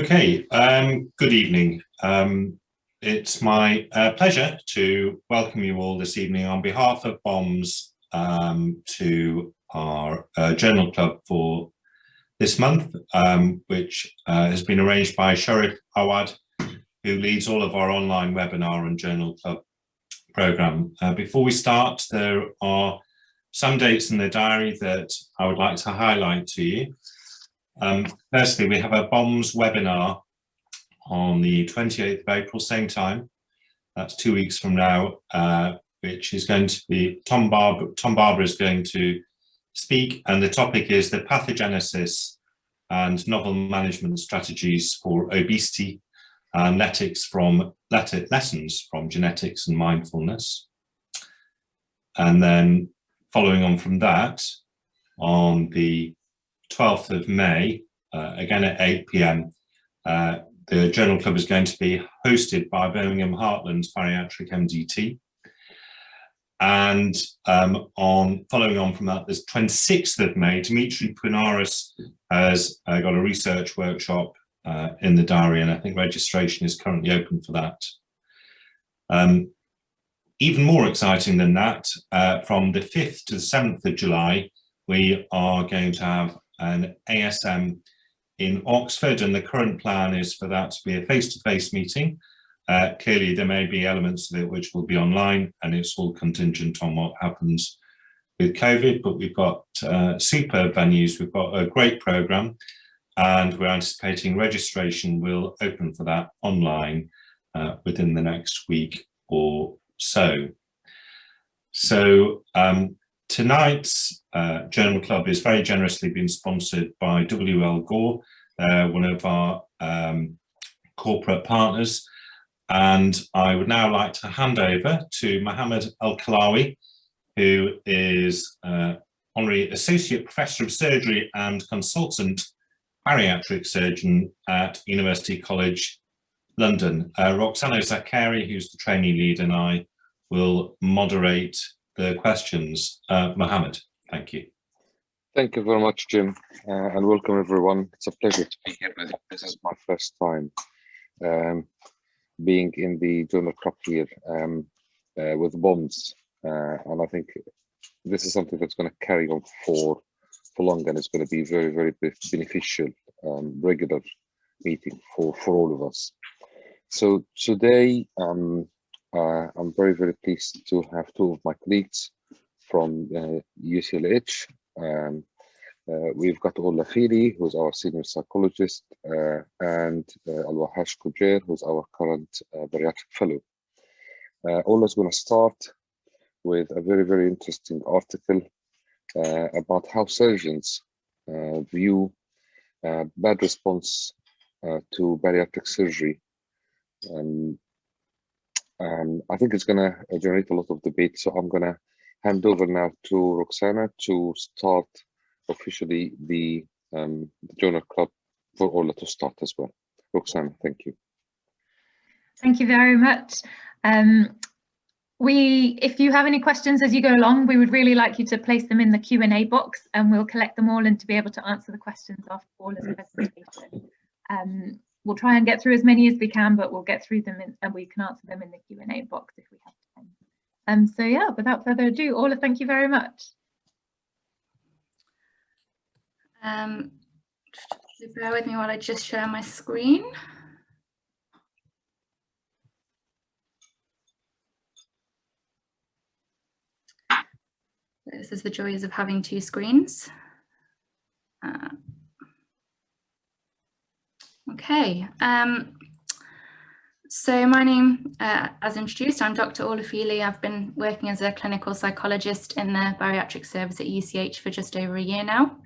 Okay, good evening. It's my pleasure to welcome you all this evening on behalf of BOMS to our journal club for this month, which has been arranged by Sharif Awad, who leads all of our online webinar and journal club program. Before we start, there are some dates in the diary that I would like to highlight to you. Firstly, we have a BOMS webinar on the 28th of April, same time. That's 2 weeks from now, which is going to be, Tom Barber is going to speak, and the topic is the pathogenesis and novel management strategies for obesity and lessons from genetics and mindfulness. And then following on from that, on the 12th of May, again at 8 p.m, the Journal Club is going to be hosted by Birmingham Heartland's Bariatric MDT. And following on from that, this 26th of May, Dimitri Pounaris has got a research workshop in the diary, and I think registration is currently open for that. Even more exciting than that, from the 5th to the 7th of July, we are going to have an ASM in Oxford, and the current plan is for that to be a face-to-face meeting. Clearly, there may be elements of it which will be online, and it's all contingent on what happens with COVID, but we've got superb venues, we've got a great programme, and we're anticipating registration will open for that online within the next week or so. So tonight's Journal Club is very generously been sponsored by WL Gore, one of our corporate partners. And I would now like to hand over to Mohammed Al-Kalawi, who is Honorary Associate Professor of Surgery and Consultant Bariatric Surgeon at University College London. Roxana Zakari, who's the trainee lead, and I will moderate the questions. Mohammed, thank you. Thank you very much, Jim, and welcome everyone. It's a pleasure to be here. This is my first time being in the Journal Club here with BOMS, and I think this is something that's going to carry on for long, and it's going to be very, very beneficial, regular meeting for all of us. So today, I'm very, very pleased to have two of my colleagues from UCLH. We've got Ola Fili, who's our senior psychologist, and Al-Wahash Kujair, who's our current bariatric fellow. Ola's going to start with a very, very interesting article about how surgeons view bad response to bariatric surgery. I think it's going to generate a lot of debate, so I'm going to hand over now to Roxana to start officially the Journal Club for Ola to start as well. Roxana, thank you. Thank you very much. If you have any questions as you go along, we would really like you to place them in the Q&A box, and we'll collect them all and to be able to answer the questions after Ola's presentation. We'll try and get through as many as we can, but we'll get through them and we can answer them in the Q&A box if we have time. So yeah, without further ado, Ola, thank you very much. So bear with me while I just share my screen. This is the joys of having two screens. Okay, so my name, as introduced, I'm Dr. Ola Fili. I've been working as a clinical psychologist in the bariatric service at UCH for just over a year now.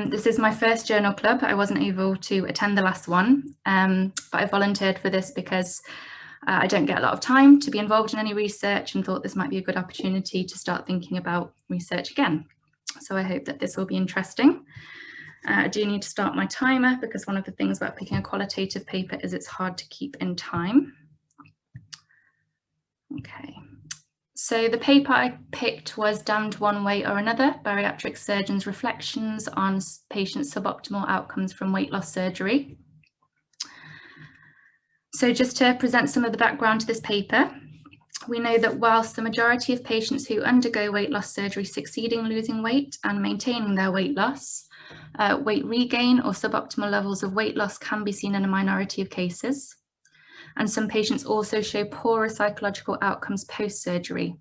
This is my first journal club. I wasn't able to attend the last one, but I volunteered for this because I don't get a lot of time to be involved in any research, and thought this might be a good opportunity to start thinking about research again. So I hope that this will be interesting. I do need to start my timer because one of the things about picking a qualitative paper is it's hard to keep in time. Okay, so the paper I picked was Damned One Way or Another, Bariatric Surgeons' Reflections on Patient Suboptimal Outcomes from Weight Loss Surgery. So just to present some of the background to this paper, we know that whilst the majority of patients who undergo weight loss surgery succeed in losing weight and maintaining their weight loss, weight regain or suboptimal levels of weight loss can be seen in a minority of cases. And some patients also show poorer psychological outcomes post-surgery,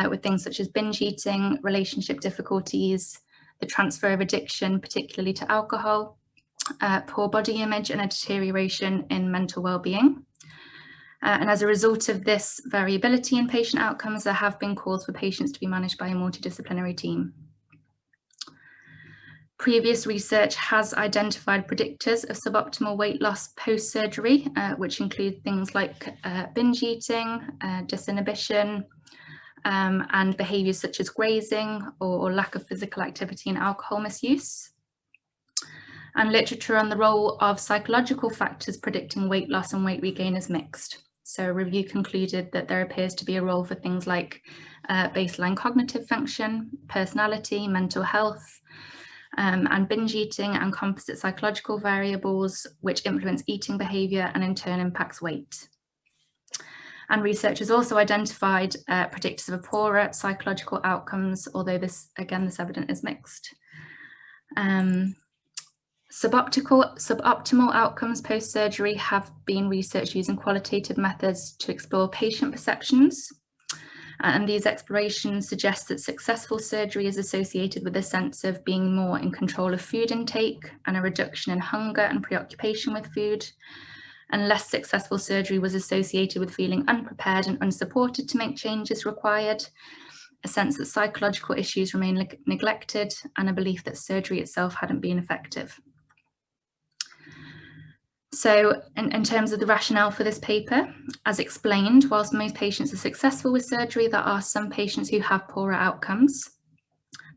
with things such as binge eating, relationship difficulties, the transfer of addiction, particularly to alcohol, poor body image and a deterioration in mental well-being. And as a result of this variability in patient outcomes, there have been calls for patients to be managed by a multidisciplinary team. Previous research has identified predictors of suboptimal weight loss post-surgery, which include things like binge eating, disinhibition, and behaviours such as grazing or lack of physical activity and alcohol misuse. And literature on the role of psychological factors predicting weight loss and weight regain is mixed. So a review concluded that there appears to be a role for things like baseline cognitive function, personality, mental health, and binge eating and composite psychological variables which influence eating behaviour and in turn impacts weight. And researchers also identified predictors of poorer psychological outcomes, although this evidence is mixed. Suboptimal outcomes post-surgery have been researched using qualitative methods to explore patient perceptions. And these explorations suggest that successful surgery is associated with a sense of being more in control of food intake and a reduction in hunger and preoccupation with food. And less successful surgery was associated with feeling unprepared and unsupported to make changes required, a sense that psychological issues remain neglected, and a belief that surgery itself hadn't been effective. So in terms of the rationale for this paper, as explained, whilst most patients are successful with surgery, there are some patients who have poorer outcomes.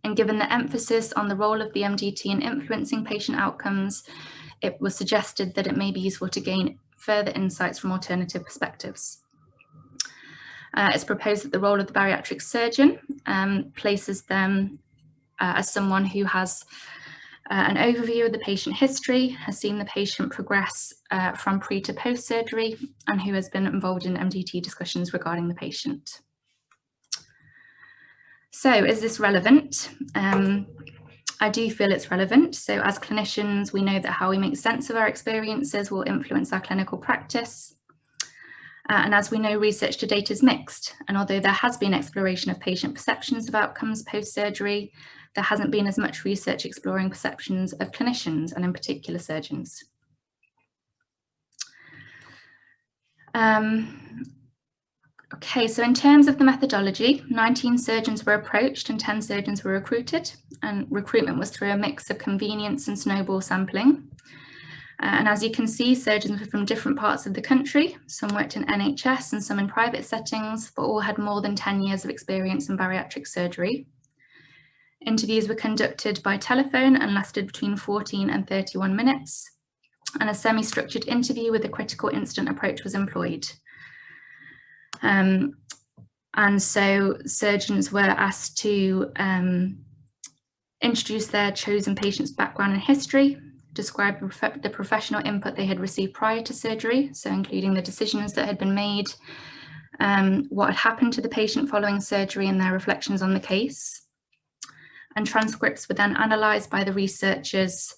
And given the emphasis on the role of the MDT in influencing patient outcomes, it was suggested that it may be useful to gain further insights from alternative perspectives. It's proposed that the role of the bariatric surgeon places them as someone who has an overview of the patient history, has seen the patient progress from pre to post surgery, and who has been involved in MDT discussions regarding the patient. So is this relevant? I do feel it's relevant. So as clinicians, we know that how we make sense of our experiences will influence our clinical practice. And as we know, research to date is mixed. And although there has been exploration of patient perceptions of outcomes post-surgery, there hasn't been as much research exploring perceptions of clinicians and in particular surgeons. Okay, so in terms of the methodology, 19 surgeons were approached and 10 surgeons were recruited, and recruitment was through a mix of convenience and snowball sampling. And as you can see, surgeons were from different parts of the country. Some worked in NHS and some in private settings, but all had more than 10 years of experience in bariatric surgery. Interviews were conducted by telephone and lasted between 14 and 31 minutes, and a semi-structured interview with a critical incident approach was employed. And so surgeons were asked to introduce their chosen patient's background and history, describe the professional input they had received prior to surgery, so including the decisions that had been made, what had happened to the patient following surgery and their reflections on the case. And transcripts were then analysed by the researchers.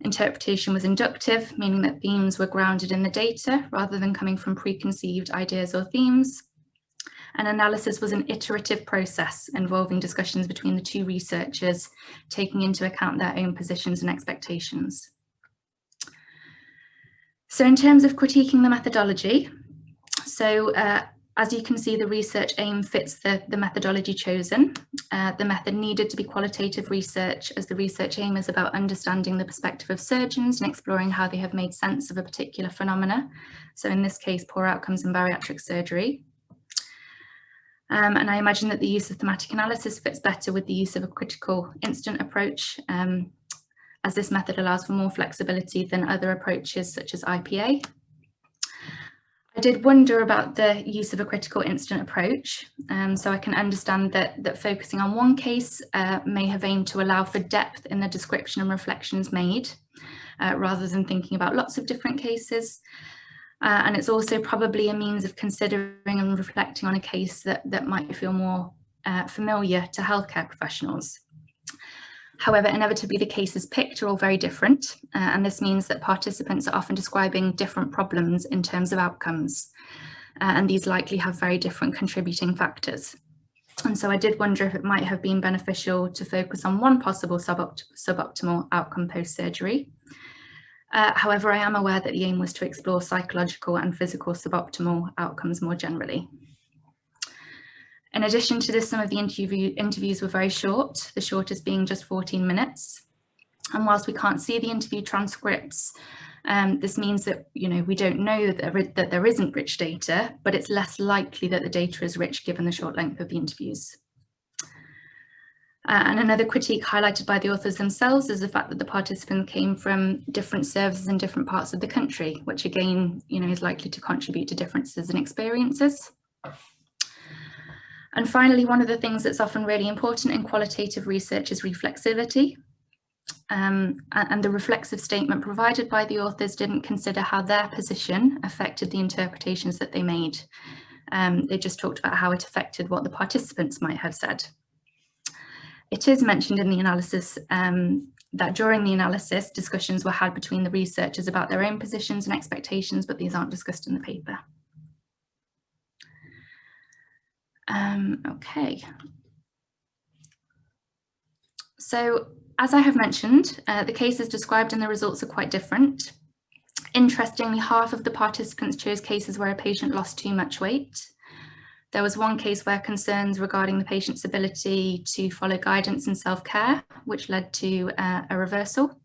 Interpretation was inductive, meaning that themes were grounded in the data rather than coming from preconceived ideas or themes. And analysis was an iterative process involving discussions between the two researchers, taking into account their own positions and expectations. So in terms of critiquing the methodology, so as you can see, the research aim fits the methodology chosen. The method needed to be qualitative research, as the research aim is about understanding the perspective of surgeons and exploring how they have made sense of a particular phenomena. So in this case, poor outcomes in bariatric surgery. And I imagine that the use of thematic analysis fits better with the use of a critical incident approach, as this method allows for more flexibility than other approaches such as IPA. I did wonder about the use of a critical incident approach, so I can understand that focusing on one case may have aimed to allow for depth in the description and reflections made, rather than thinking about lots of different cases. And it's also probably a means of considering and reflecting on a case that might feel more familiar to healthcare professionals. However, inevitably the cases picked are all very different, and this means that participants are often describing different problems in terms of outcomes, and these likely have very different contributing factors. And so I did wonder if it might have been beneficial to focus on one possible suboptimal outcome post-surgery. However, I am aware that the aim was to explore psychological and physical suboptimal outcomes more generally. In addition to this, some of the interviews were very short, the shortest being just 14 minutes. And whilst we can't see the interview transcripts, this means that we don't know that there isn't rich data, but it's less likely that the data is rich given the short length of the interviews. And another critique highlighted by the authors themselves is the fact that the participants came from different services in different parts of the country, which again, is likely to contribute to differences in experiences. And finally, one of the things that's often really important in qualitative research is reflexivity. And the reflexive statement provided by the authors didn't consider how their position affected the interpretations that they made. They just talked about how it affected what the participants might have said. It is mentioned in the analysis that during the analysis, discussions were had between the researchers about their own positions and expectations, but these aren't discussed in the paper. Okay. So, as I have mentioned, the cases described in the results are quite different. Interestingly, half of the participants chose cases where a patient lost too much weight. There was one case where concerns regarding the patient's ability to follow guidance and self-care, which led to a reversal.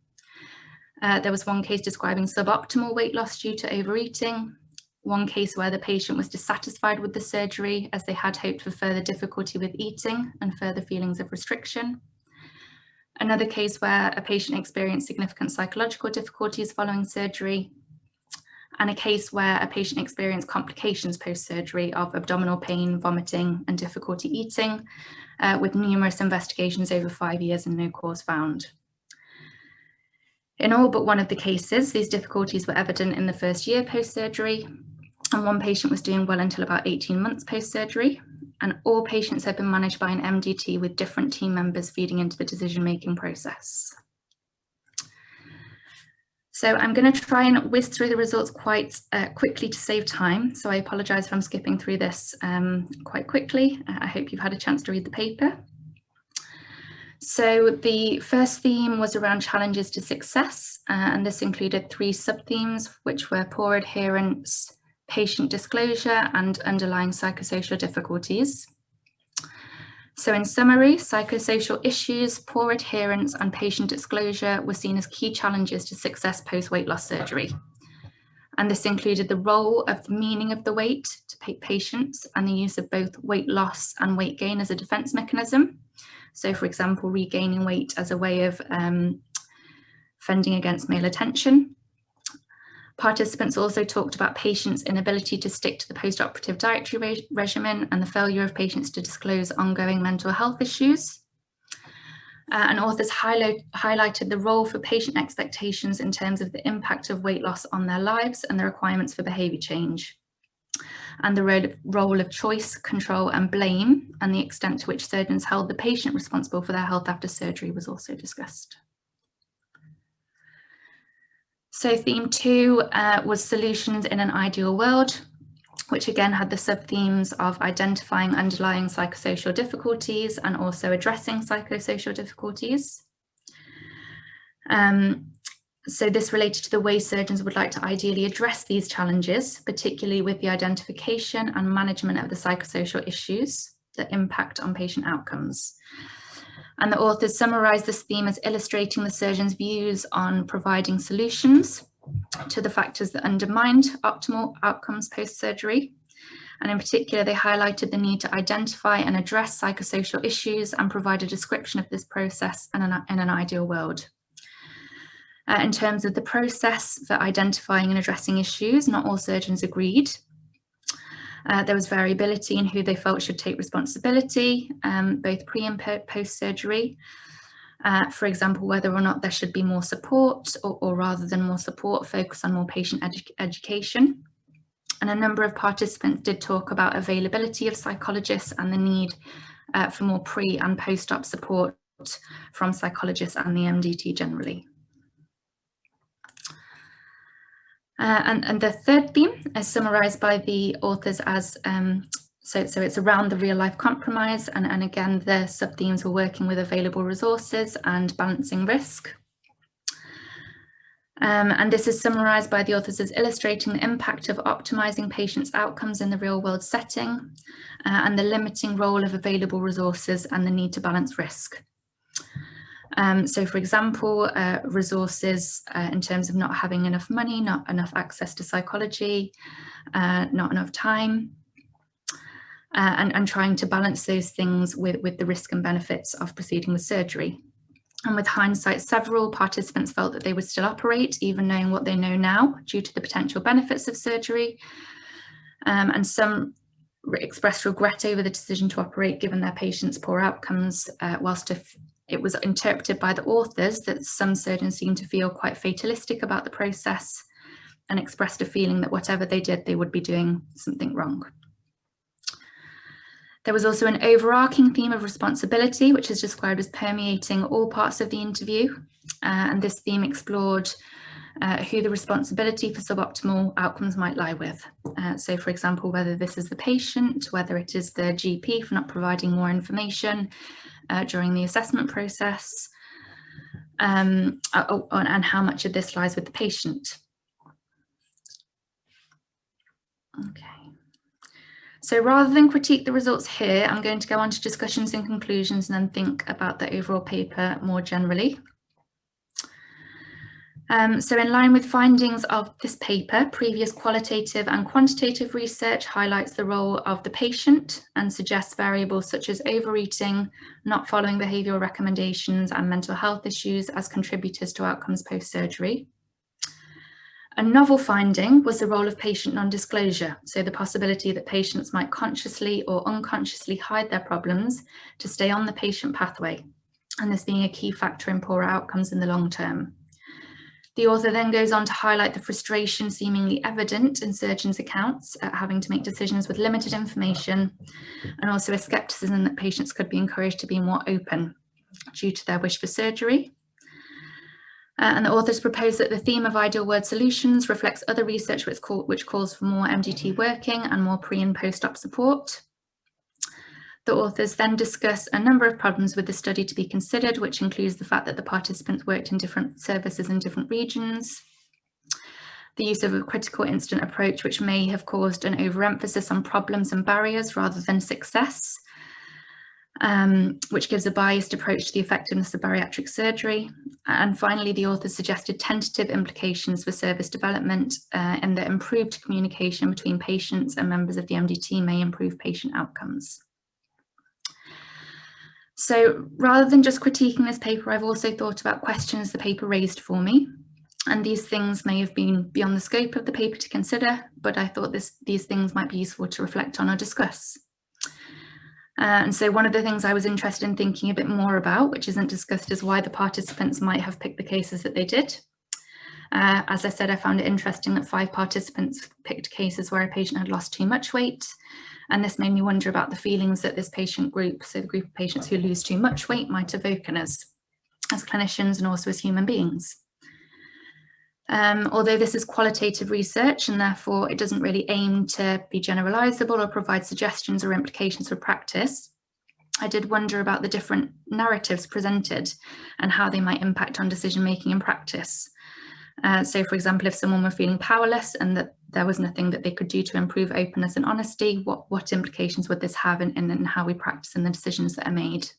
There was one case describing suboptimal weight loss due to overeating. One case where the patient was dissatisfied with the surgery as they had hoped for further difficulty with eating and further feelings of restriction. Another case where a patient experienced significant psychological difficulties following surgery, and a case where a patient experienced complications post-surgery of abdominal pain, vomiting, and difficulty eating, with numerous investigations over 5 years and no cause found. In all but one of the cases, these difficulties were evident in the first year post-surgery, and one patient was doing well until about 18 months post-surgery, and all patients had been managed by an MDT with different team members feeding into the decision-making process. So I'm going to try and whiz through the results quite quickly to save time. So I apologise if I'm skipping through this quite quickly. I hope you've had a chance to read the paper. So the first theme was around challenges to success, and this included 3 sub-themes, which were poor adherence, patient disclosure, and underlying psychosocial difficulties. So in summary, psychosocial issues, poor adherence, and patient disclosure were seen as key challenges to success post-weight loss surgery. And this included the role of the meaning of the weight to patients and the use of both weight loss and weight gain as a defense mechanism. So for example, regaining weight as a way of fending against male attention. Participants also talked about patients' inability to stick to the post-operative dietary regimen and the failure of patients to disclose ongoing mental health issues. And authors highlighted the role for patient expectations in terms of the impact of weight loss on their lives and the requirements for behaviour change. And the role of choice, control and blame, and the extent to which surgeons held the patient responsible for their health after surgery was also discussed. So theme 2 was solutions in an ideal world, which again had the sub-themes of identifying underlying psychosocial difficulties and also addressing psychosocial difficulties. So this related to the way surgeons would like to ideally address these challenges, particularly with the identification and management of the psychosocial issues that impact on patient outcomes. And the authors summarised this theme as illustrating the surgeon's views on providing solutions to the factors that undermined optimal outcomes post-surgery. And in particular, they highlighted the need to identify and address psychosocial issues and provide a description of this process in an ideal world. In terms of the process for identifying and addressing issues, not all surgeons agreed. There was variability in who they felt should take responsibility, both pre and post-surgery. For example, whether or not there should be more support or rather than more support, focus on more patient education. And a number of participants did talk about availability of psychologists and the need for more pre and post-op support from psychologists and the MDT generally. And the third theme is summarised by the authors as, so it's around the real life compromise, and again, the sub-themes were working with available resources and balancing risk. And this is summarised by the authors as illustrating the impact of optimising patients' outcomes in the real world setting and the limiting role of available resources and the need to balance risk. So for example, resources in terms of not having enough money, not enough access to psychology, not enough time, and trying to balance those things with the risk and benefits of proceeding with surgery. And with hindsight, several participants felt that they would still operate, even knowing what they know now, due to the potential benefits of surgery. And some expressed regret over the decision to operate, given their patients' poor outcomes, whilst it was interpreted by the authors that some surgeons seemed to feel quite fatalistic about the process and expressed a feeling that whatever they did, they would be doing something wrong. There was also an overarching theme of responsibility, which is described as permeating all parts of the interview. And this theme explored who the responsibility for suboptimal outcomes might lie with. So for example, whether this is the patient, whether it is the GP for not providing more information during the assessment process, and how much of this lies with the patient. Okay. So rather than critique the results here, I'm going to go on to discussions and conclusions and then think about the overall paper more generally. So in line with findings of this paper, previous qualitative and quantitative research highlights the role of the patient and suggests variables such as overeating, not following behavioural recommendations, and mental health issues as contributors to outcomes post-surgery. A novel finding was the role of patient non-disclosure, so the possibility that patients might consciously or unconsciously hide their problems to stay on the patient pathway, and this being a key factor in poorer outcomes in the long term. The author then goes on to highlight the frustration seemingly evident in surgeons' accounts at having to make decisions with limited information, and also a scepticism that patients could be encouraged to be more open due to their wish for surgery. And the authors propose that the theme of ideal word solutions reflects other research which calls for more MDT working and more pre and post-op support. The authors then discuss a number of problems with the study to be considered, which includes the fact that the participants worked in different services in different regions, the use of a critical incident approach, which may have caused an overemphasis on problems and barriers rather than success, which gives a biased approach to the effectiveness of bariatric surgery. And finally, the authors suggested tentative implications for service development and that improved communication between patients and members of the MDT may improve patient outcomes. So rather than just critiquing this paper, I've also thought about questions the paper raised for me. And these things may have been beyond the scope of the paper to consider, but I thought these things might be useful to reflect on or discuss. And so one of the things I was interested in thinking a bit more about, which isn't discussed, is why the participants might have picked the cases that they did. As I said, I found it interesting that 5 participants picked cases where a patient had lost too much weight. And this made me wonder about the feelings that this patient group, so the group of patients who lose too much weight, might evoke in us as clinicians and also as human beings. Although this is qualitative research and therefore it doesn't really aim to be generalizable or provide suggestions or implications for practice, I did wonder about the different narratives presented and how they might impact on decision-making in practice. So for example, if someone were feeling powerless and that there was nothing that they could do to improve openness and honesty, what implications would this have in how we practice and the decisions that are made?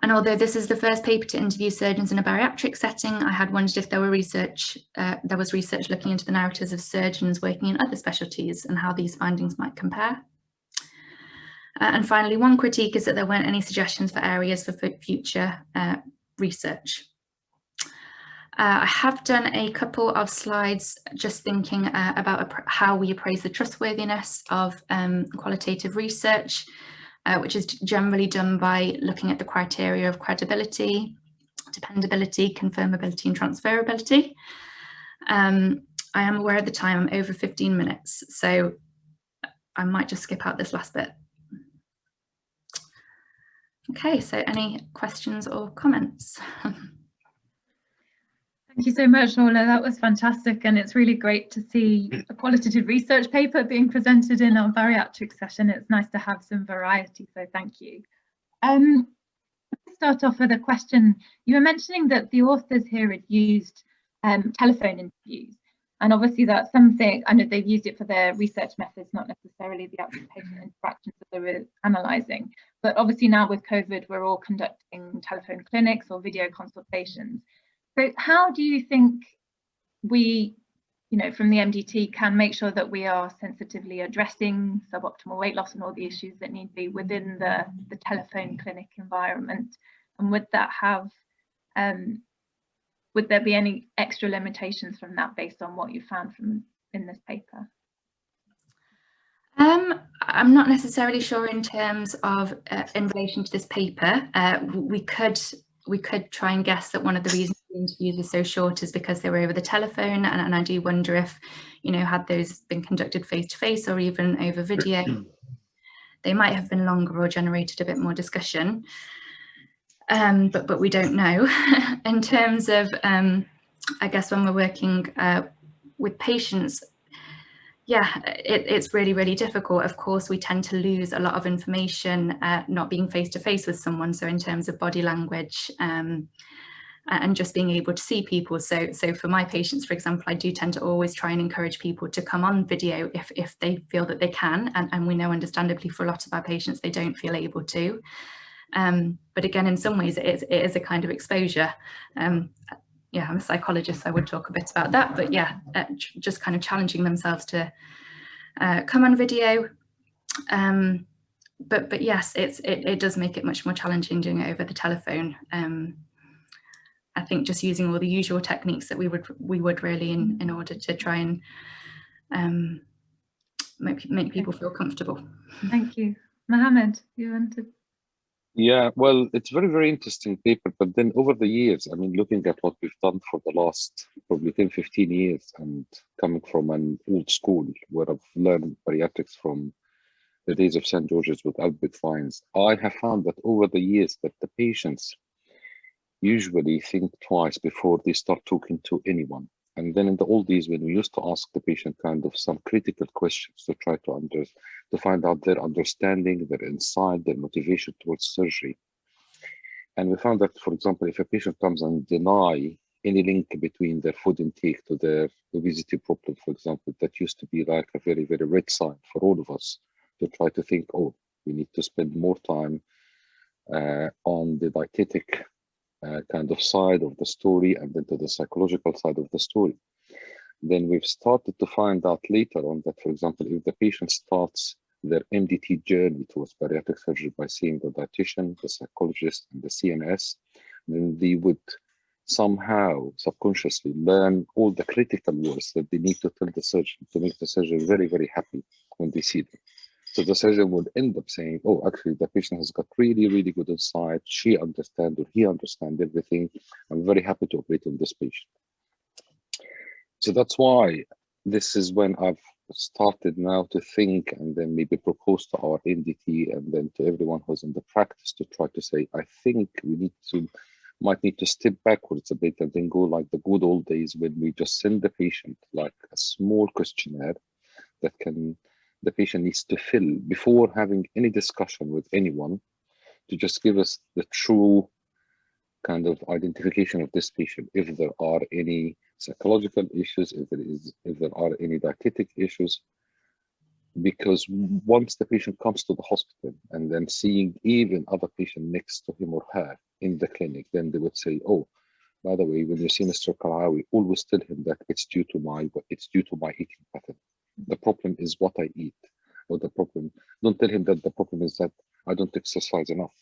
And although this is the first paper to interview surgeons in a bariatric setting, I had wondered if there was research looking into the narratives of surgeons working in other specialties and how these findings might compare. And finally, one critique is that there weren't any suggestions for areas for future research. I have done a couple of slides just thinking about how we appraise the trustworthiness of qualitative research, which is generally done by looking at the criteria of credibility, dependability, confirmability, and transferability. I am aware of the time, I'm over 15 minutes, so I might just skip out this last bit. Okay, so any questions or comments? Thank you so much, Orla. That was fantastic, and it's really great to see a qualitative research paper being presented in our bariatric session. It's nice to have some variety, so thank you. Let's start off with a question. You were mentioning that the authors here had used telephone interviews, and obviously that's something, I know they've used it for their research methods, not necessarily the actual patient interactions that they were analysing. But obviously now with COVID, we're all conducting telephone clinics or video consultations. So how do you think we, from the MDT can make sure that we are sensitively addressing suboptimal weight loss and all the issues that need to be within the telephone clinic environment? And would that have, would there be any extra limitations from that based on what you found in this paper? I'm not necessarily sure in terms of in relation to this paper. We could try and guess that one of the reasons the interviews were so short is because they were over the telephone, and I do wonder if, had those been conducted face to face or even over video, they might have been longer or generated a bit more discussion. But we don't know. In terms of, I guess when we're working with patients, yeah, it's really, really difficult. Of course, we tend to lose a lot of information not being face to face with someone. So in terms of body language and just being able to see people. So for my patients, for example, I do tend to always try and encourage people to come on video if they feel that they can. And we know, understandably, for a lot of our patients, they don't feel able to. But again, in some ways, it is a kind of exposure. Yeah, I'm a psychologist, so I would talk a bit about that, but yeah, just kind of challenging themselves to come on video. But yes, it does make it much more challenging doing it over the telephone. I think just using all the usual techniques that we would really in order to try and make people feel comfortable. Thank you. Mohammed, you wanted? Yeah, well, it's very, very interesting paper, but then over the years, I mean, looking at what we've done for the last probably 10, 15 years and coming from an old school where I've learned bariatrics from the days of St. George's with Albert Vines, I have found that over the years that the patients usually think twice before they start talking to anyone. And then in the old days, when we used to ask the patient kind of some critical questions to try to find out their understanding, their insight, their motivation towards surgery. And we found that, for example, if a patient comes and deny any link between their food intake to their obesity problem, for example, that used to be like a very, very red sign for all of us to try to think, oh, we need to spend more time on the dietetic kind of side of the story and then to the psychological side of the story. Then we've started to find out later on that, for example, if the patient starts their MDT journey towards bariatric surgery by seeing the dietitian, the psychologist, and the CNS, then they would somehow subconsciously learn all the critical words that they need to tell the surgeon to make the surgeon very, very happy when they see them. So the surgeon would end up saying, oh, actually, the patient has got really, really good insight. She understands or he understands everything. I'm very happy to operate on this patient. So that's why this is when I've started now to think and then maybe propose to our MDT and then to everyone who's in the practice to try to say, I think we might need to step backwards a bit and then go like the good old days when we just send the patient like a small questionnaire that the patient needs to fill before having any discussion with anyone to just give us the true kind of identification of this patient. If there are any psychological issues, if there are any dietetic issues, because once the patient comes to the hospital and then seeing even other patient next to him or her in the clinic, then they would say, oh, by the way, when you see Mr. Karawi, always tell him that it's due to my eating pattern. The problem is what I eat, or the problem. Don't tell him that the problem is that I don't exercise enough.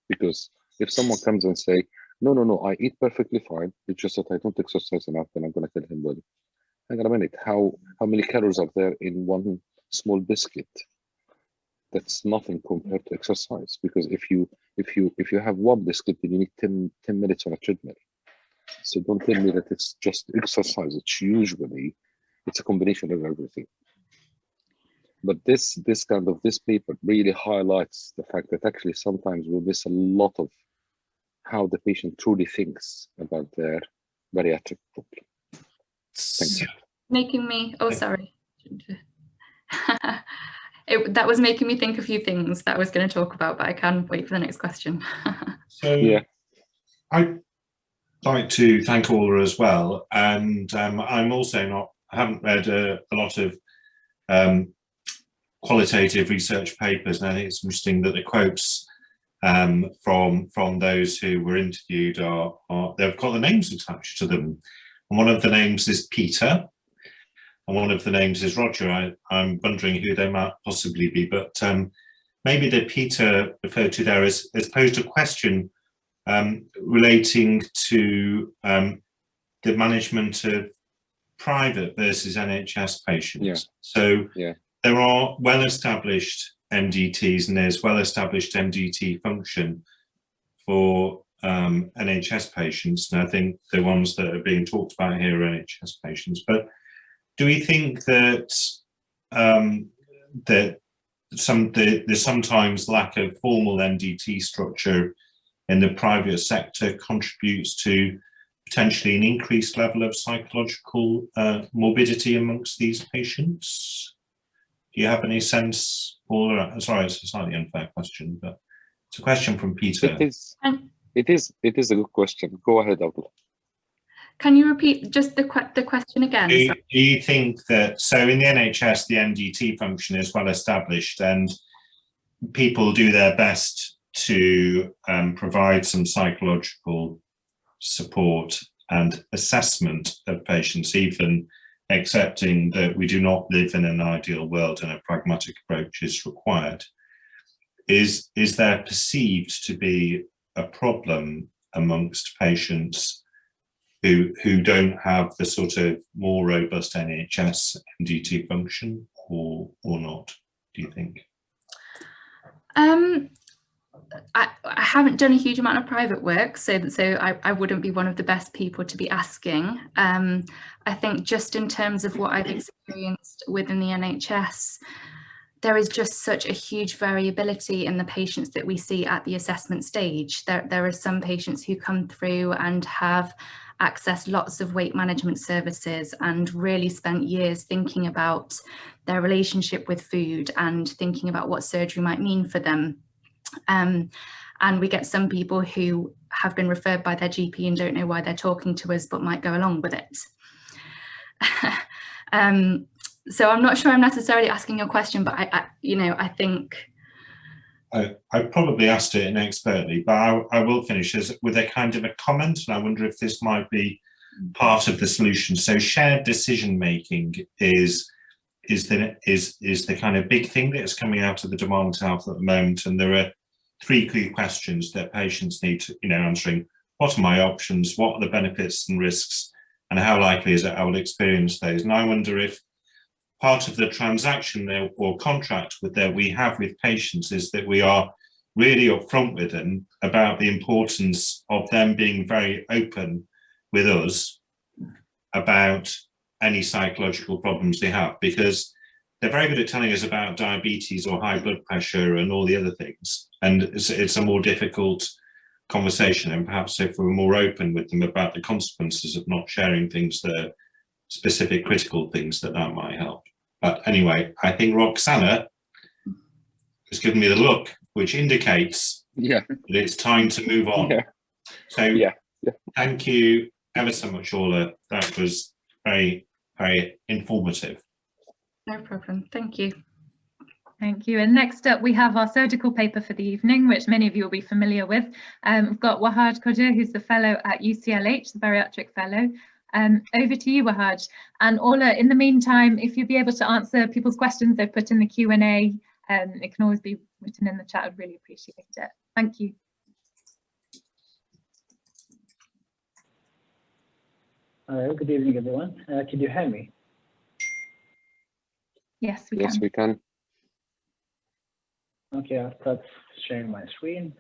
Because if someone comes and say, no, I eat perfectly fine, it's just that I don't exercise enough, then I'm going to tell him, well, hang on a minute, how many calories are there in one small biscuit? That's nothing compared to exercise. Because if you have one biscuit, then you need 10 minutes on a treadmill. So don't tell me that it's just exercise. It's usually it's a combination of everything. But this paper really highlights the fact that actually sometimes we miss a lot of how the patient truly thinks about their bariatric problem. Thank you. Making me, oh, sorry. That was making me think a few things that I was going to talk about, but I can wait for the next question. So Yeah. I'd like to thank Orla as well. And I'm also I haven't read a lot of qualitative research papers, and I think it's interesting that the quotes from those who were interviewed they've got the names attached to them. And one of the names is Peter, and one of the names is Roger. I'm wondering who they might possibly be, but maybe the Peter referred to there as posed a question relating to the management of private versus NHS patients. Yeah. So yeah. There are well-established MDTs, and there's well-established MDT function for NHS patients, and I think the ones that are being talked about here are NHS patients. But do we think that there's sometimes lack of formal MDT structure in the private sector contributes to potentially an increased level of psychological morbidity amongst these patients? Do you have any sense, Paula? Sorry, it's a slightly unfair question, but it's a question from Peter. It is a good question. Go ahead, Abdul. Can you repeat just the question again? Do you think that, so in the NHS, the MDT function is well established and people do their best to provide some psychological support and assessment of patients, even accepting that we do not live in an ideal world and a pragmatic approach is required? Is there perceived to be a problem amongst patients who don't have the sort of more robust NHS MDT function, or not, do you think? I haven't done a huge amount of private work, so I wouldn't be one of the best people to be asking. I think just in terms of what I've experienced within the NHS, there is just such a huge variability in the patients that we see at the assessment stage. There are some patients who come through and have accessed lots of weight management services and really spent years thinking about their relationship with food and thinking about what surgery might mean for them. And we get some people who have been referred by their GP and don't know why they're talking to us, but might go along with it. So I'm not sure I'm necessarily asking your question, but I think I probably asked it inexpertly, but I will finish with a kind of a comment, and I wonder if this might be part of the solution. So shared decision making is the kind of big thing that's coming out of the Demand Health at the moment, and there are 3 key questions that patients need to answering. What are my options? What are the benefits and risks? And how likely is it I will experience those? And I wonder if part of the transaction there or contract we have with patients is that we are really upfront with them about the importance of them being very open with us about any psychological problems they have, because they're very good at telling us about diabetes or high blood pressure and all the other things. And it's a more difficult conversation. And perhaps if we're more open with them about the consequences of not sharing things that are specific critical things, that might help. But anyway, I think Roxana has given me the look, which indicates that it's time to move on. Yeah. So thank you ever so much, Orla. That was very, very informative. no problem. Thank you. Thank you. And next up, we have our surgical paper for the evening, which many of you will be familiar with. We've got Wahad Khoja, who's the fellow at UCLH, the bariatric fellow. Over to you, Wahad. And Orla, in the meantime, if you'd be able to answer people's questions they've put in the Q&A, it can always be written in the chat. I'd really appreciate it. Thank you. Good evening, everyone. Can you hear me? Yes, we can. Yes, we can. Okay, I'll start sharing my screen.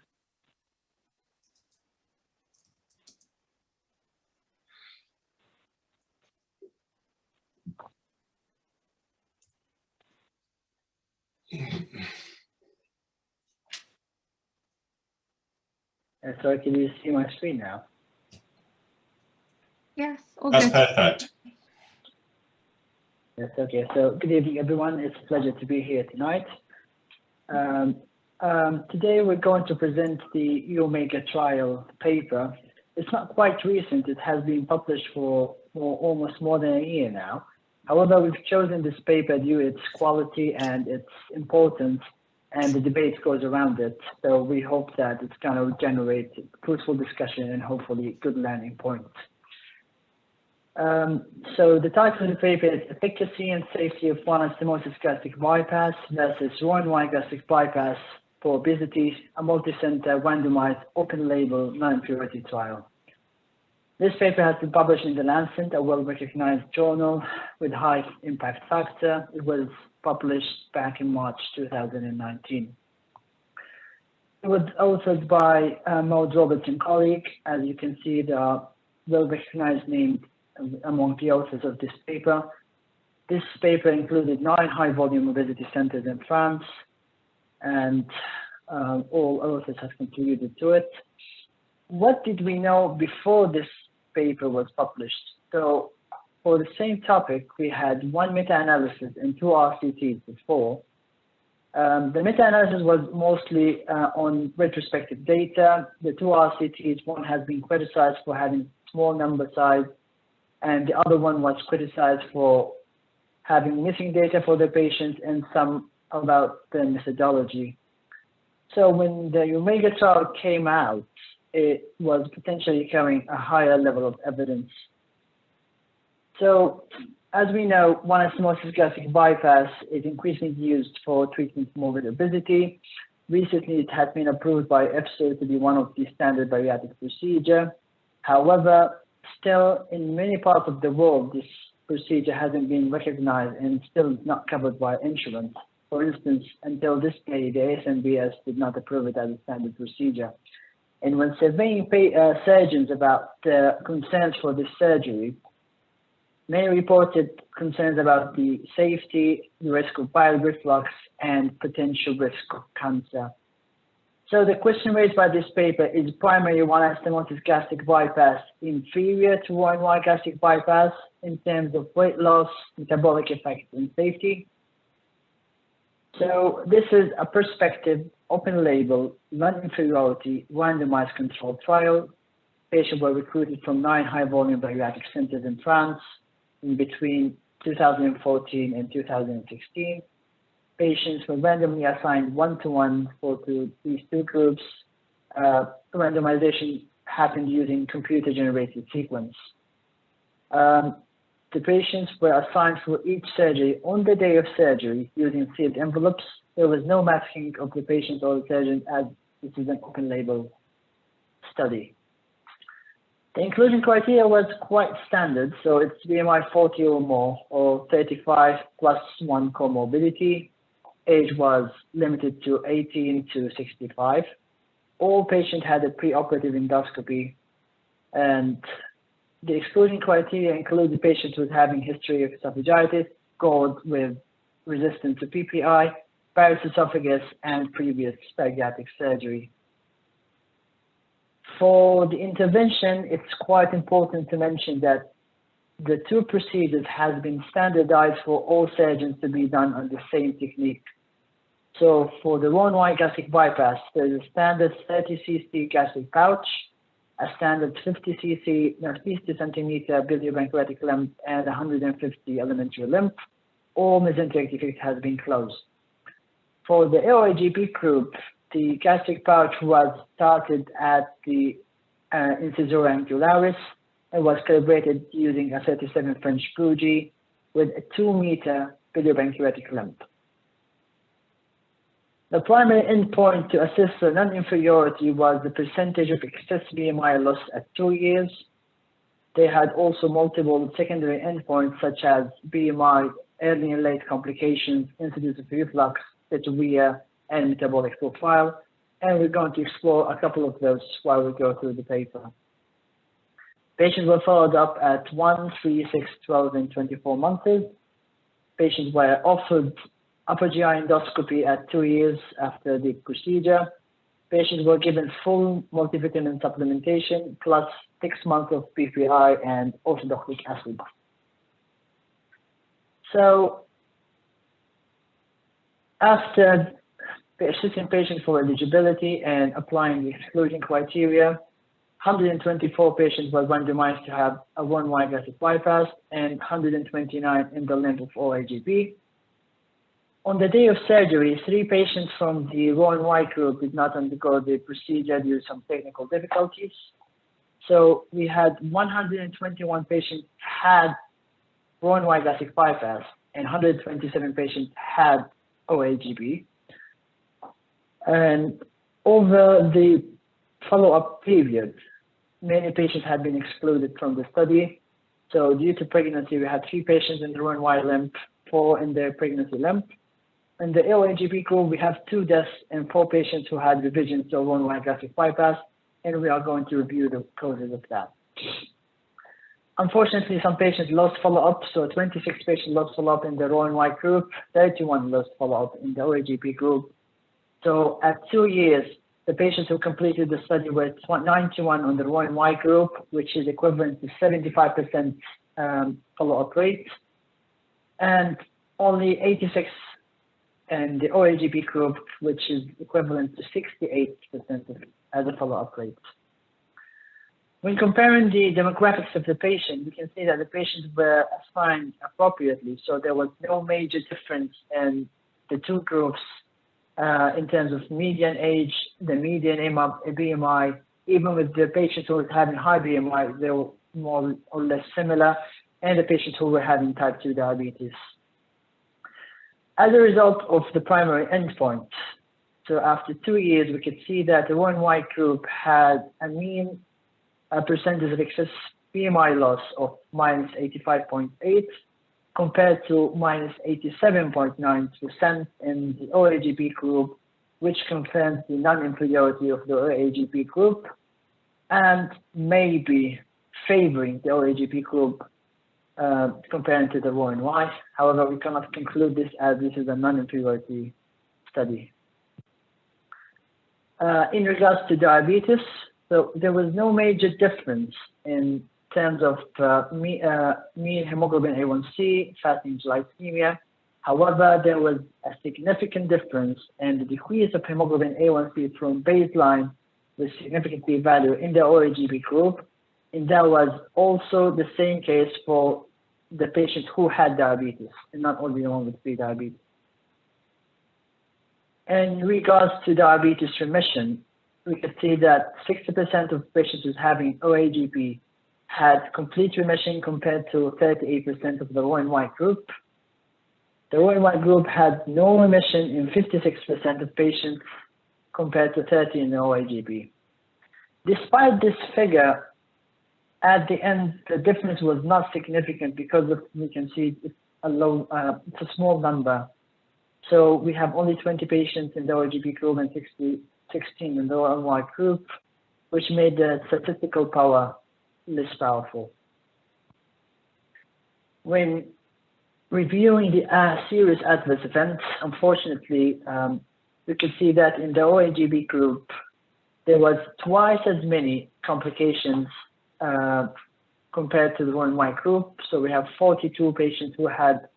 So can you see my screen now? Yes, all That's good. perfect. Yes, okay. So good evening, everyone. It's a pleasure to be here tonight. Today we're going to present the EOMEGA trial paper. It's not quite recent. It has been published for almost more than a year now. However, we've chosen this paper due to its quality and its importance, and the debate goes around it. So we hope that it's going to generate fruitful discussion and hopefully good learning points. So the title of the paper is Efficacy and Safety of One-Anastomosis Gastric Bypass versus Roux-en-Y Gastric Bypass for Obesity, a multi-center randomized open-label non-inferiority trial. This paper has been published in The Lancet, a well-recognized journal with high impact factor. It was published back in March 2019. It was authored by Maud Roberts and colleague. As you can see, there are well-recognized names among the authors of this paper. This paper included 9 high-volume obesity centers in France, and all authors have contributed to it. What did we know before this paper was published? So for the same topic, we had 1 meta-analysis and 2 RCTs before. The meta-analysis was mostly on retrospective data. The 2 RCTs, one has been criticized for having small number size, and the other one was criticized for having missing data for the patients and some about the methodology. So when the EOMEGA trial came out, it was potentially carrying a higher level of evidence. So as we know, one-anastomosis gastric bypass is increasingly used for treatment of morbid obesity. Recently, it has been approved by EFSO to be one of the standard bariatric procedure. However, still in many parts of the world, this procedure hasn't been recognized and still not covered by insurance. For instance, until this day, the ASMBS did not approve it as a standard procedure. And when surveying surgeons about the concerns for this surgery, many reported concerns about the safety, the risk of bile reflux, and potential risk of cancer. So the question raised by this paper is primary one-anastomosis gastric bypass inferior to Roux-en-Y gastric bypass in terms of weight loss, metabolic effects, and safety. So this is a prospective, open-label, non-inferiority, randomized controlled trial. Patients were recruited from 9 high-volume bariatric centers in France in between 2014 and 2016. Patients were randomly assigned 1-to-1 for these 2 groups. Randomization happened using computer-generated sequence. The patients were assigned for each surgery on the day of surgery using sealed envelopes. There was no masking of the patients or the surgeon, as this is an open label study. The inclusion criteria was quite standard, so it's BMI 40 or more, or 35 plus 1 comorbidity. Age was limited to 18 to 65. All patients had a preoperative endoscopy, and the exclusion criteria included patients with having history of esophagitis, GORD with resistance to PPI, Barrett's esophagus, and previous bariatric surgery. For the intervention, it's quite important to mention that the 2 procedures has been standardized for all surgeons to be done on the same technique. So for the Roux-en-Y gastric bypass, there's a standard 30 cc gastric pouch, a standard 50 cc, 50 centimeter biliopancreatic lymph, and 150 elementary lymph. All mesenteric defect has been closed. For the AOIGP group, the gastric pouch was started at the incisura angularis and was calibrated using a 37 French bougie with a 2-meter biliopancreatic lymph. The primary endpoint to assess the non-inferiority was the percentage of excess BMI loss at 2 years. They had also multiple secondary endpoints such as BMI, early and late complications, incidence of reflux, cytopenia, and metabolic profile. And we're going to explore a couple of those while we go through the paper. Patients were followed up at 1, 3, 6, 12, and 24 months. Patients were offered upper GI endoscopy at 2 years after the procedure. Patients were given full multivitamin supplementation plus 6 months of PPI and orthodoxic acid. So after assessing patients for eligibility and applying the exclusion criteria, 124 patients were randomized to have a Roux-en-Y gastric bypass and 129 in the limb of OAGP. On the day of surgery, 3 patients from the Roux-en-Y group did not undergo the procedure due to some technical difficulties. So we had 121 patients had Roux-en-Y gastric bypass and 127 patients had OAGP. And over the follow-up period, many patients had been excluded from the study. So due to pregnancy, we had 3 patients in the Roux-en-Y limb, 4 in their pregnancy limb. In the OAGP group, we have 2 deaths and 4 patients who had revisions to Roux-en-Y gastric bypass, and we are going to review the causes of that. Unfortunately, some patients lost follow-up, so 26 patients lost follow-up in the Roux-en-Y group, 31 lost follow-up in the OAGP group. So at 2 years, the patients who completed the study were 91 on the Roux-en-Y group, which is equivalent to 75% follow-up rate, and only 86 in the OAGP group, which is equivalent to 68% as a follow-up rate. When comparing the demographics of the patient, we can see that the patients were assigned appropriately, so there was no major difference in the 2 groups in terms of median age, the median BMI. Even with the patients who were having high BMI, they were more or less similar, and the patients who were having type 2 diabetes. As a result of the primary endpoint, so after 2 years, we could see that the Roux-en-Y group had a mean percentage of excess BMI loss of -85.8 compared to -87.9% in the OAGP group, which confirms the non-inferiority of the OAGP group and may be favoring the OAGP group comparing to the Roux-en-Y. However, we cannot conclude this as this is a non-inferiority study. In regards to diabetes, so there was no major difference in terms of mean hemoglobin A1C, fasting glycemia. However, there was a significant difference in the decrease of hemoglobin A1C from baseline with significant p-value in the OAGP group, and that was also the same case for the patients who had diabetes, and not only the one with pre-diabetes. In regards to diabetes remission, we could see that 60% of patients who's having OAGP had complete remission compared to 38% of the Roux-en-Y group. The Roux-en-Y group had no remission in 56% of patients compared to 30% in the OAGP. Despite this figure, at the end, the difference was not significant because of, we can see it's a small number. So we have only 20 patients in the OAGP group and 16 in the Roux-en-Y group, which made the statistical power less powerful. When reviewing the serious adverse events, unfortunately, we could see that in the OAGP group, there was twice as many complications compared to the Roux-en-Y group. So we have 42 patients who had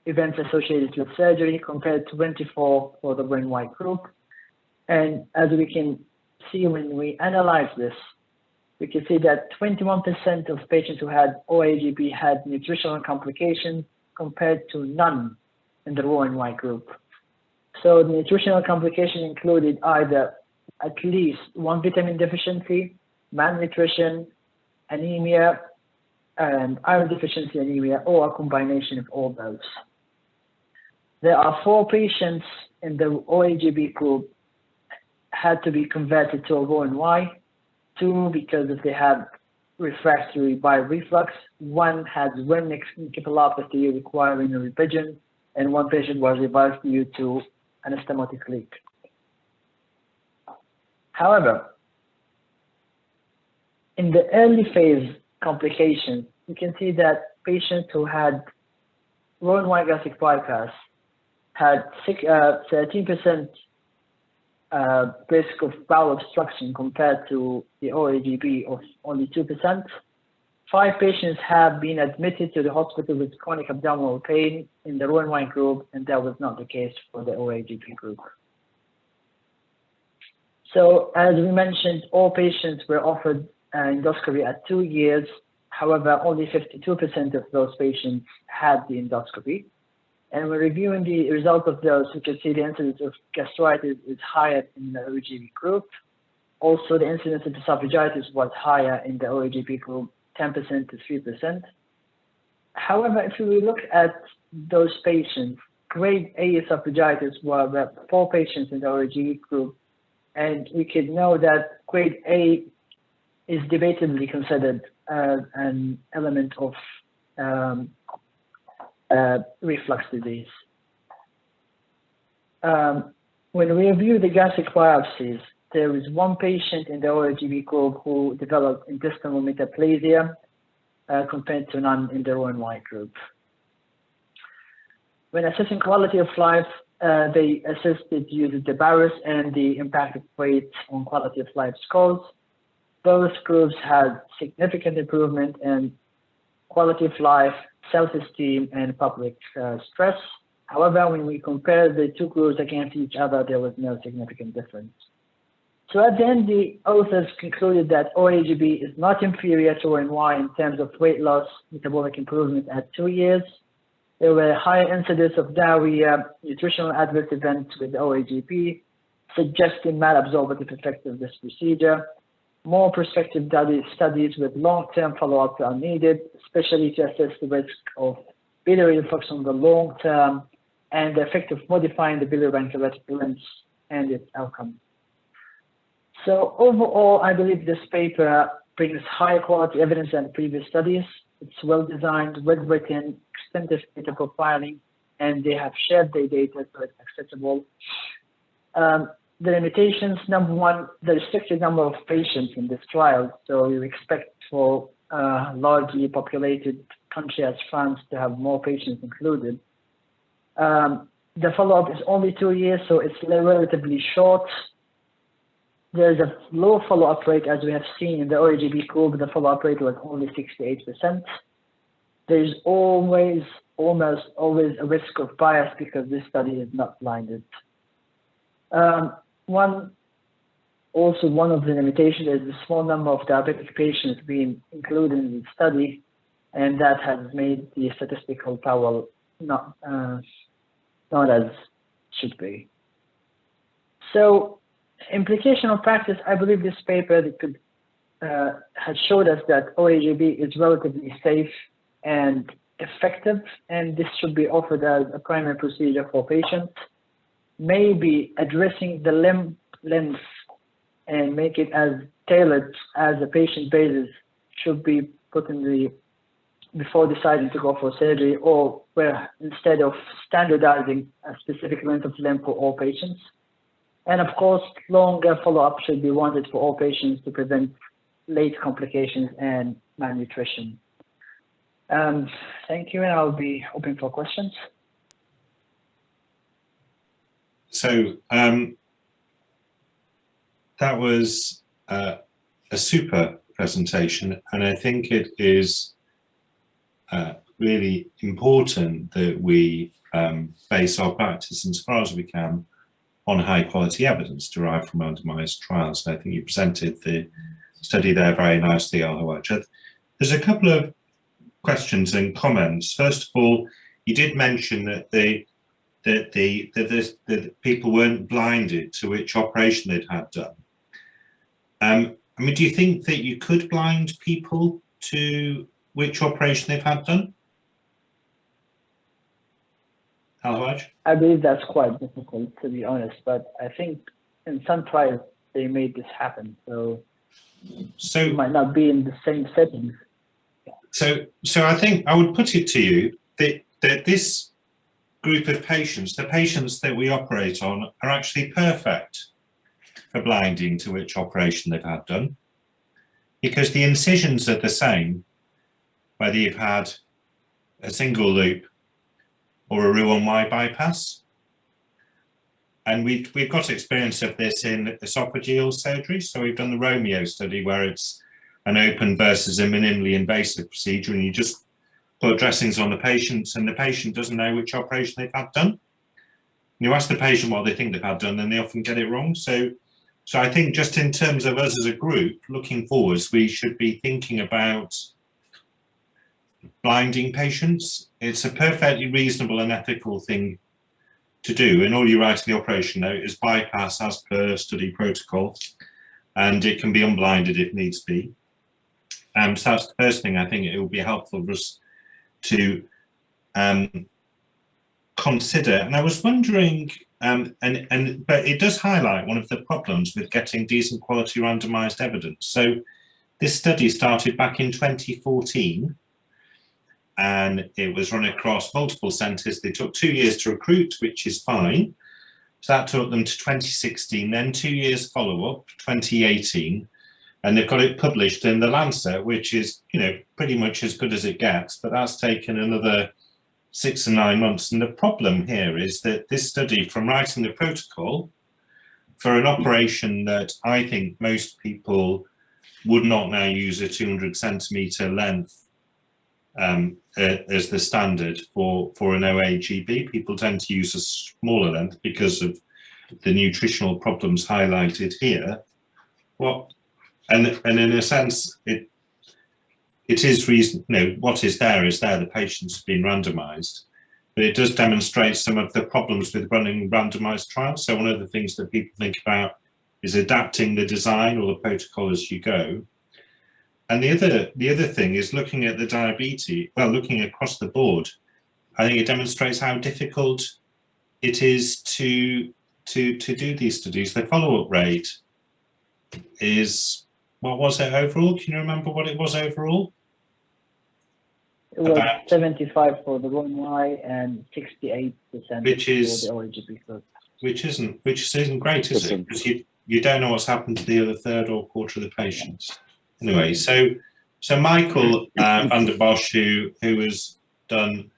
events associated with surgery compared to 24 for the Roux-en-Y group. And as we can see when we analyze this, we can see that 21% of patients who had OAGP had nutritional complications compared to none in the Roux-en-Y group. So the nutritional complication included either at least 1 vitamin deficiency, malnutrition, anemia, and iron deficiency anemia, or a combination of all those. There are 4 patients in the OAGP group had to be converted to a Roux-en-Y, 2 because if they had refractory bile reflux, 1 had Wernicke's encephalopathy requiring a revision, and 1 patient was revised due to anastomotic leak. However, in the early phase complications, you can see that patients who had Roux-en-Y gastric bypass had 13% risk of bowel obstruction compared to the OAGB of only 2%. 5 patients have been admitted to the hospital with chronic abdominal pain in the Roux-en-Y group, and that was not the case for the OAGB group. So as we mentioned, all patients were offered endoscopy at 2 years. However, only 52% of those patients had the endoscopy. And when reviewing the result of those, we can see the incidence of gastritis is higher in the OAGB group. Also, the incidence of esophagitis was higher in the OAGB group, 10% to 3%. However, if we look at those patients, grade A esophagitis were 4 patients in the OAGB group, and we could know that grade A is debatably considered an element of reflux disease. When we review the gastric biopsies, there is 1 patient in the OAGB group who developed intestinal metaplasia compared to none in the Roux-en-Y group. When assessing quality of life, they assisted using the Barris and the impact of weight on quality of life scores. Both groups had significant improvement in quality of life, self-esteem, and public stress. However, when we compare the 2 groups against each other, there was no significant difference. So at the end, the authors concluded that OAGB is not inferior to Roux-en-Y in terms of weight loss, metabolic improvement at 2 years. There were higher incidence of diarrhea, nutritional adverse events with OAGB, suggesting malabsorptive effect of this procedure. More prospective studies with long-term follow-up are needed, especially to assess the risk of biliary reflux on the long term and the effect of modifying the biliary pancreatic balance and its outcome. So overall, I believe this paper brings high quality evidence than previous studies. It's well designed, well written, extensive data profiling, and they have shared their data so it's accessible. The limitations, number 1, the restricted number of patients in this trial. So you expect for a largely populated country as France to have more patients included. The follow-up is only 2 years, so it's relatively short. There's a low follow-up rate, as we have seen in the OAGB group. The follow-up rate was only 68%. There's almost always a risk of bias because this study is not blinded. One of the limitations is the small number of diabetic patients being included in the study, and that has made the statistical power not as should be. So, implication of practice, I believe this paper has showed us that OAGB is relatively safe and effective, and this should be offered as a primary procedure for patients. Maybe addressing the limb length and make it as tailored as a patient basis should be put in before deciding to go for surgery, or where instead of standardizing a specific length of limb for all patients. And of course, longer follow-up should be wanted for all patients to prevent late complications and malnutrition. Thank you, and I'll be open for questions. So that was a super presentation, and I think it is really important that we base our practice as far as we can on high quality evidence derived from randomized trials. And I think you presented the study there very nicely, Al-Hawaj. There's a couple of questions and comments. First of all, you did mention that the people weren't blinded to which operation they'd had done. I mean, do you think that you could blind people to which operation they've had done? Al-Hawaj? I believe that's quite difficult, to be honest, but I think in some trials they made this happen, so it might not be in the same setting. So I think I would put it to you that this group of patients, the patients that we operate on, are actually perfect for blinding to which operation they've had done, because the incisions are the same, whether you've had a single loop or a Roux-en-Y bypass. And we've got experience of this in esophageal surgery. So we've done the Romeo study where it's an open versus a minimally invasive procedure, and you just put dressings on the patients and the patient doesn't know which operation they've had done. You ask the patient what they think they've had done and they often get it wrong. So I think just in terms of us as a group, looking forwards, we should be thinking about blinding patients. It's a perfectly reasonable and ethical thing to do, and all you write in the operation note is bypass as per study protocol, and it can be unblinded if needs be. So that's the first thing I think it will be helpful for us to consider. And I was wondering, but it does highlight one of the problems with getting decent quality randomized evidence. So this study started back in 2014. And it was run across multiple centres. They took 2 years to recruit, which is fine. So that took them to 2016, then 2 years follow-up, 2018, and they've got it published in The Lancet, which is, you know, pretty much as good as it gets, but that's taken another 6 or 9 months. And the problem here is that this study, from writing the protocol for an operation that I think most people would not now use a 200 centimetre length as the standard for an OAGB. People tend to use a smaller length because of the nutritional problems highlighted here. And in a sense, it is reason, you know, what is there, the patients have been randomized, but it does demonstrate some of the problems with running randomized trials. So one of the things that people think about is adapting the design or the protocol as you go. And the other thing is looking at the diabetes, well, looking across the board, I think it demonstrates how difficult it is to do these studies. The follow-up rate is, what was it overall? Can you remember what it was overall? It was about 75 for the Roux-en-Y and 68% for the OAGB group. Which isn't great, is it? Because you don't know what's happened to the other third or quarter of the patients. Anyway, so Michael van der Bosch, who has done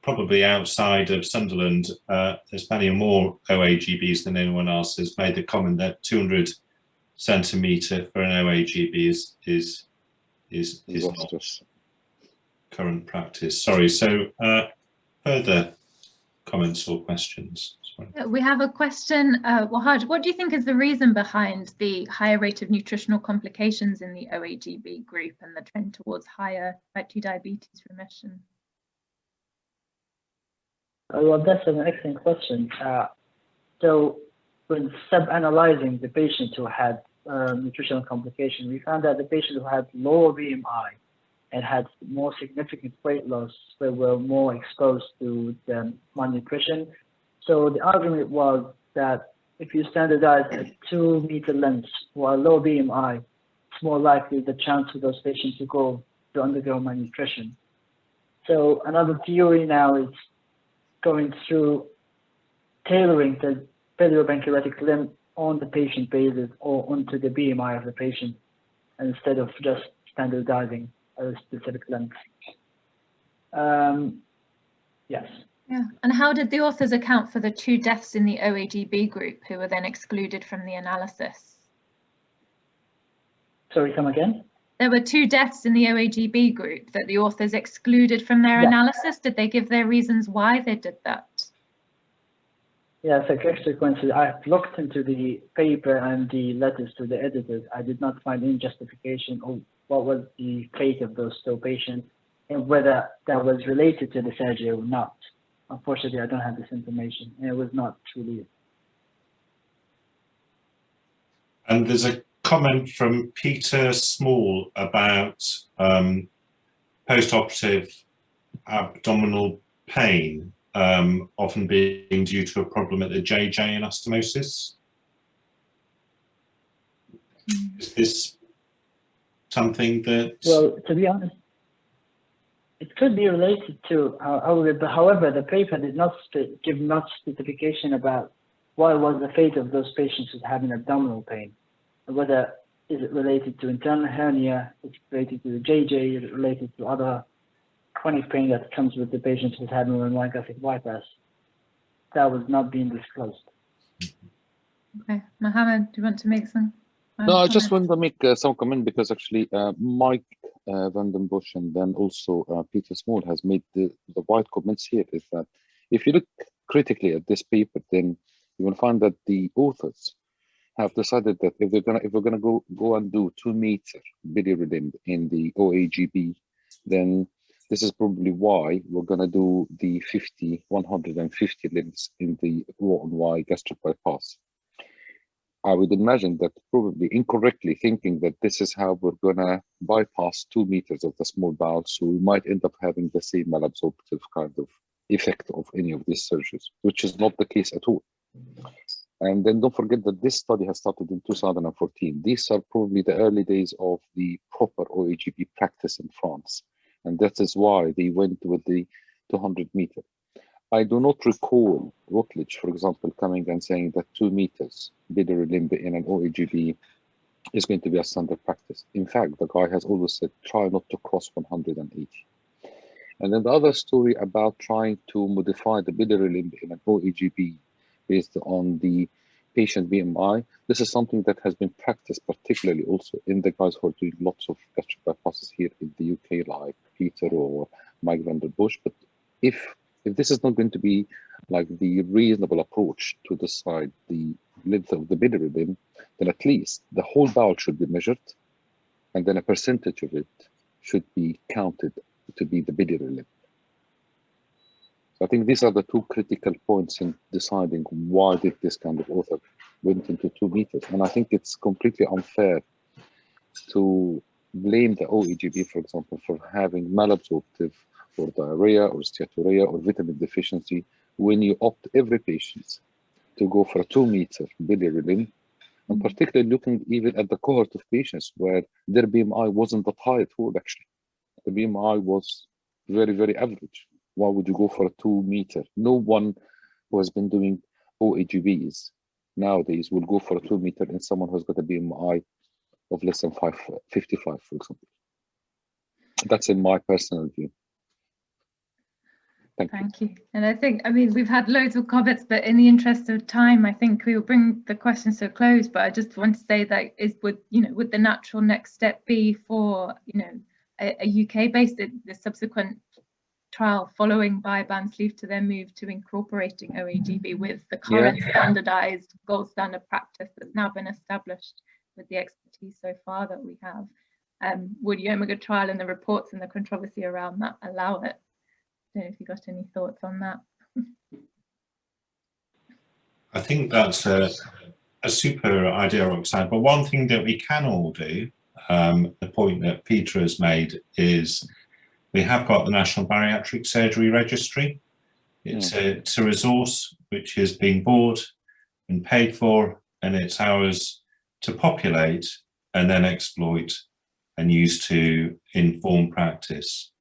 probably outside of Sunderland, there's many more OAGBs than anyone else, has made the comment that 200 centimetre for an OAGB is not current practice. Sorry. So further comments or questions? We have a question. Wahaj, what do you think is the reason behind the higher rate of nutritional complications in the OAGB group and the trend towards higher type 2 diabetes remission? Well, that's an excellent question. So when sub-analyzing the patients who had nutritional complications, we found that the patients who had lower BMI and had more significant weight loss were more exposed to the malnutrition. So the argument was that if you standardize a 2 meter length for a low BMI, it's more likely the chance for those patients to undergo malnutrition. So another theory now is going through tailoring the paleo-pancreatic limb on the patient basis or onto the BMI of the patient instead of just standardizing a specific length. Yes. Yeah, and how did the authors account for the 2 deaths in the OAGB group who were then excluded from the analysis? Sorry, come again? There were 2 deaths in the OAGB group that the authors excluded from their analysis. Did they give their reasons why they did that? Yeah, it's a great coincidence. I've looked into the paper and the letters to the editors. I did not find any justification of what was the fate of those 2 patients and whether that was related to the surgery or not. Unfortunately, I don't have this information, and it was not truly. And there's a comment from Peter Small about post-operative abdominal pain often being due to a problem at the JJ anastomosis. Is this something that... Well, to be honest, it could be related to, however, the paper did not give much specification about what was the fate of those patients who having abdominal pain. Whether is it related to internal hernia, is it related to the JJ, is it related to other chronic pain that comes with the patients with having a wide gastric bypass. That was not being disclosed. Okay, Mohammed, do you want to make some? No, I just comments? want to make some comment because actually Mike van den Busch and then also Peter Small has made the wide comments here is that if you look critically at this paper, then you will find that the authors have decided that if we're gonna go and do 2 meter bilirubin in the OAGB, then this is probably why we're gonna do the 150 limbs in the Roux-en-Y gastric bypass. I would imagine that probably incorrectly thinking that this is how we're gonna bypass 2 meters of the small bowel, so we might end up having the same malabsorptive kind of effect of any of these surgeries, which is not the case at all. And then don't forget that this study has started in 2014. These are probably the early days of the proper OAGB practice in France. And that is why they went with the 200 meter. I do not recall Rutledge, for example, coming and saying that 2 meters biliary in an OAGB is going to be a standard practice. In fact, the guy has always said, try not to cross 180. And then the other story about trying to modify the biliary limb in an OAGB based on the patient BMI, this is something that has been practiced, particularly also in the guys who are doing lots of gastric bypasses here in the UK, like Peter or Mike van den Busch. But if this is not going to be like the reasonable approach to decide the length of the biliary limb, then at least the whole bowel should be measured, and then a percentage of it should be counted to be the biliary limb. So I think these are the 2 critical points in deciding why did this kind of author went into 2 meters. And I think it's completely unfair to blame the OAGB, for example, for having malabsorptive or diarrhea or steatorrhea or vitamin deficiency when you opt every patient to go for a 2 meter biliary limb, and particularly looking even at the cohort of patients where their BMI wasn't that high at all, actually. The BMI was very, very average. Why would you go for a 2 meter? No one who has been doing OAGBs nowadays will go for a 2 meter in someone who's got a BMI of less than 55, for example. That's in my personal view. Thank you. And I think, I mean, we've had loads of comments, but in the interest of time, I think we will bring the questions to a close. But I just want to say that would the natural next step be for, a UK-based, the subsequent trial following Bioban's leave to then move to incorporating OAGB with the current standardized gold standard practice that's now been established with the expertise so far that we have. Would the Omega trial and the reports and the controversy around that allow it? I don't know if you got any thoughts on that. I think that's a super idea, Roxanne. But one thing that we can all do, the point that Peter has made, is we have got the National Bariatric Surgery Registry. It's a resource which is being bought and paid for, and it's ours to populate and then exploit and use to inform practice.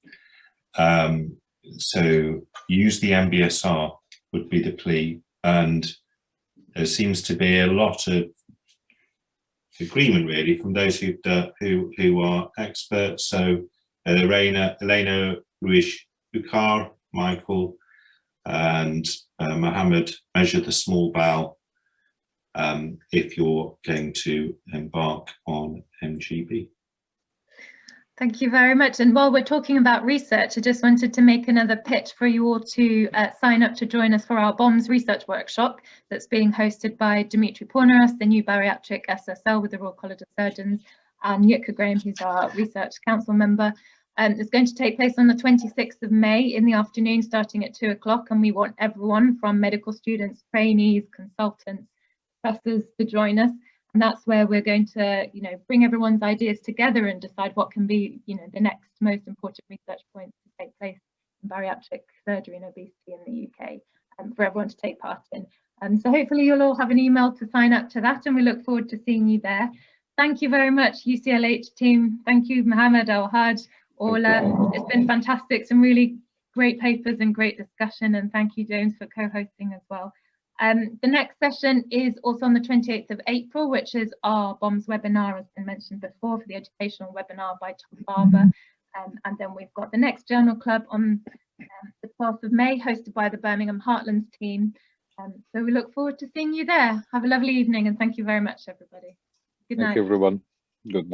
So use the MBSR would be the plea, and there seems to be a lot of agreement really from those who are experts. So Elena Ruiz-Bucar, Michael, and Mohammed measure the small bowel if you're going to embark on MGB. Thank you very much. And while we're talking about research, I just wanted to make another pitch for you all to sign up to join us for our BOMS research workshop that's being hosted by Dimitri Porneras, the new bariatric SSL with the Royal College of Surgeons, and Yutka Graham, who's our research council member. It's going to take place on the 26th of May in the afternoon, starting at 2 o'clock, and we want everyone from medical students, trainees, consultants, professors to join us. And that's where we're going to, bring everyone's ideas together and decide what can be, the next most important research points to take place in bariatric surgery and obesity in the UK, for everyone to take part in. So hopefully you'll all have an email to sign up to that, and we look forward to seeing you there. Thank you very much, UCLH team. Thank you, Mohammed, Al-Haj, Orla. It's been fantastic, some really great papers and great discussion, and thank you, James, for co-hosting as well. The next session is also on the 28th of April, which is our BOMS webinar, as been mentioned before, for the educational webinar by Tom Barber. And then we've got the next Journal Club on the 12th of May, hosted by the Birmingham Heartlands team. So we look forward to seeing you there. Have a lovely evening and thank you very much, everybody. Good night. Thank you, everyone. Good night.